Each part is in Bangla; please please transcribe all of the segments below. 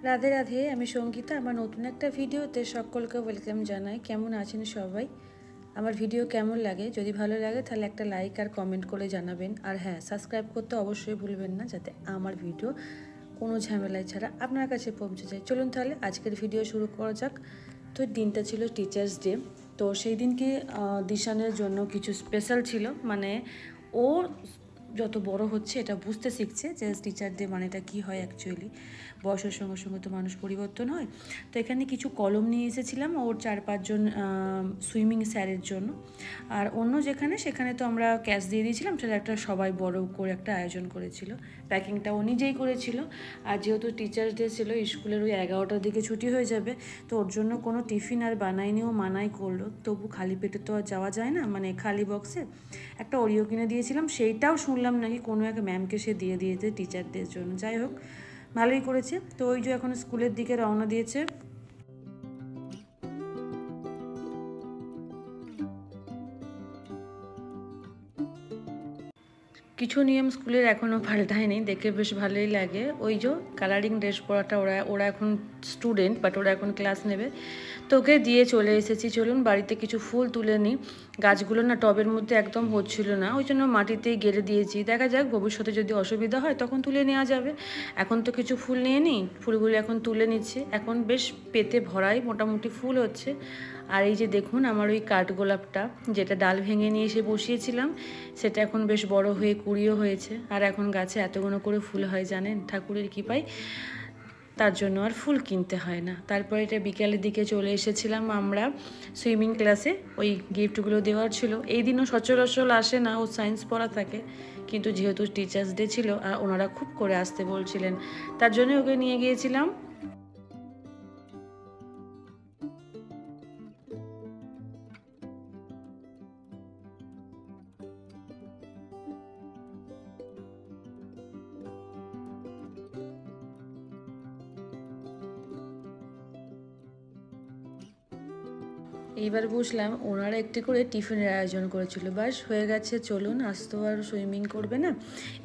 রাধে রাধে, আমি সঙ্গীতা। আমার নতুন একটা ভিডিওতে সকলকে ওয়েলকাম জানাই। কেমন আছেন সবাই? আমার ভিডিও কেমন লাগে? যদি ভালো লাগে তাহলে একটা লাইক আর কমেন্ট করে জানাবেন। আর হ্যাঁ, সাবস্ক্রাইব করতে অবশ্যই ভুলবেন না, যাতে আমার ভিডিও কোনো ঝামেলায় ছাড়া আপনার কাছে পৌঁছে যায়। চলুন তাহলে আজকের ভিডিও শুরু করা যাক। তো দিনটা ছিল টিচার্স ডে। তো সেই দিনকে দিশানের জন্য কিছু স্পেশাল ছিল। মানে ও যত বড় হচ্ছে এটা বুঝতে শিখছে যে টিচার ডে মানেটা কী হয় অ্যাকচুয়ালি। বয়সের সঙ্গে সঙ্গে তো মানুষ পরিবর্তন হয়। তো এখানে কিছু কলম নিয়ে এসেছিলাম ওর 4-5 জন সুইমিং স্যারের জন্য। আর অন্য সেখানে তো আমরা ক্যাশ দিয়ে দিয়েছিলাম। সেটা একটা সবাই বড় করে একটা আয়োজন করেছিল। প্যাকিংটা ও নিজেই করেছিল। আর যেহেতু টিচার্স ডে ছিল, স্কুলের ওই 11টার দিকে ছুটি হয়ে যাবে, তো ওর জন্য কোনো টিফিন আর বানায়নি, ও মানাই করলো। তবু খালি পেটে তো আর যাওয়া যায় না, মানে খালি বক্সে একটা ওরিও কিনে দিয়েছিলাম। সেইটাও শুনলাম নাকি কোনো এক ম্যামকে সে দিয়ে দিয়েছে টিচারদের জন্য। যাই হোক, ভালোই করেছে। তো ওই যে এখন স্কুলের দিকে রওনা দিয়েছে। কিছু নিয়ম স্কুলের এখনও পাল্টায়নি, দেখে বেশ ভালোই লাগে। ওই যে কালারিং ড্রেস পরাটা, ওরা এখন স্টুডেন্ট, বাট ওরা এখন ক্লাস নেবে। তো ওকে দিয়ে চলে এসেছি। চলুন বাড়িতে কিছু ফুল তুলে নিই। গাছগুলো না টবের মধ্যে একদম হচ্ছিল না, ওই জন্য মাটিতেই গেড়ে দিয়েছি। দেখা যাক, ভবিষ্যতে যদি অসুবিধা হয় তখন তুলে নেওয়া যাবে। এখন তো কিছু ফুল নিয়ে নিই, ফুলগুলো এখন তুলে নিচ্ছে। এখন বেশ পেতে ভরাই মোটামুটি ফুল হচ্ছে। আর এই যে দেখুন আমার ওই কাঠগোলাপটা, যেটা ডাল ভেঙে নিয়ে এসে বসিয়েছিলাম, সেটা এখন বেশ বড় হয়ে কুড়িও হয়েছে। আর এখন গাছে এতগুলো করে ফুল হয় জানেন, ঠাকুরের কৃপায়। তার জন্য আর ফুল কিনতে হয় না। তারপরে এটা বিকেলের দিকে চলে এসেছিলাম আমরা সুইমিং ক্লাসে। ওই গিফটগুলো দেওয়ার ছিল। এই দিনও সচরাচর আসে না, ও সায়েন্স পড়া থাকে, কিন্তু যেহেতু টিচার্স ডে ছিল আর ওনারা খুব করে আসতে বলছিলেন, তার জন্য ওকে নিয়ে গিয়েছিলাম। এইবার বুঝলাম ওনারা একটি করে টিফিনের আয়োজন করেছিল। বাস হয়ে গেছে, চলুন। আজ তো আর সুইমিং করবে না,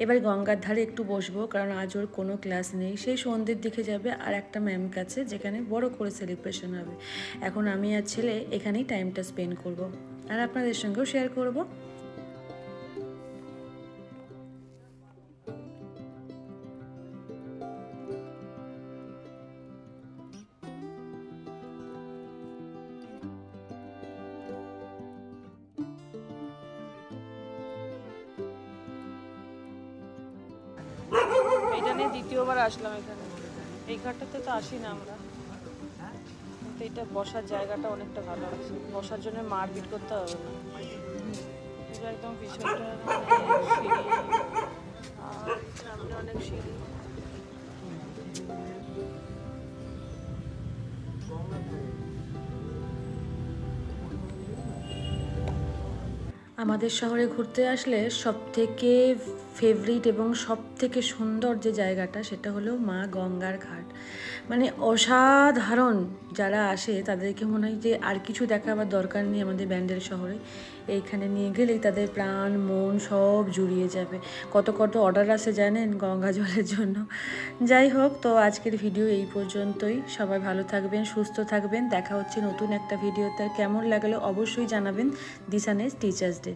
এবার গঙ্গার ধারে একটু বসবো, কারণ আজ ওর কোনো ক্লাস নেই। সেই সন্ধ্যের দিকে যাবে আর একটা ম্যাম কাছে, যেখানে বড় করে সেলিব্রেশন হবে। এখন আমি আর ছেলে এখানেই টাইমটা স্পেন্ড করব, আর আপনাদের সঙ্গেও শেয়ার করব। এটা নিয়ে দ্বিতীয়বার আসলাম এখানে। এই ঘাটটাতে তো আসি না আমরা, কিন্তু এটা বসার জায়গাটা অনেকটা ভালো আছে। বসার জন্য মারপিট করতে হবে না। এটা একদম পিছনটা অনেক সিঁড়ি, আর সামনে অনেক সিঁড়ি। আমাদের শহরে ঘুরতে আসলে সবথেকে ফেভারিট এবং সবথেকে সুন্দর যে জায়গাটা, সেটা হলো মা গঙ্গার ঘাট। মানে অসাধারণ। যারা আসে তাদেরকে মনে হয় যে আর কিছু দেখাবার দরকার নেই আমাদের ব্যান্ডেল শহরে। এইখানে নিয়ে গেলেই তাদের প্রাণ মন সব জুড়িয়ে যাবে। কত কত অর্ডার আসে জানেন গঙ্গা জলের জন্য। যাই হোক, তো আজকের ভিডিও এই পর্যন্তই। সবাই ভালো থাকবেন, সুস্থ থাকবেন। দেখা হচ্ছে নতুন একটা ভিডিওতে। কেমন লাগলো অবশ্যই জানাবেন দিশানের টিচার্স ডে।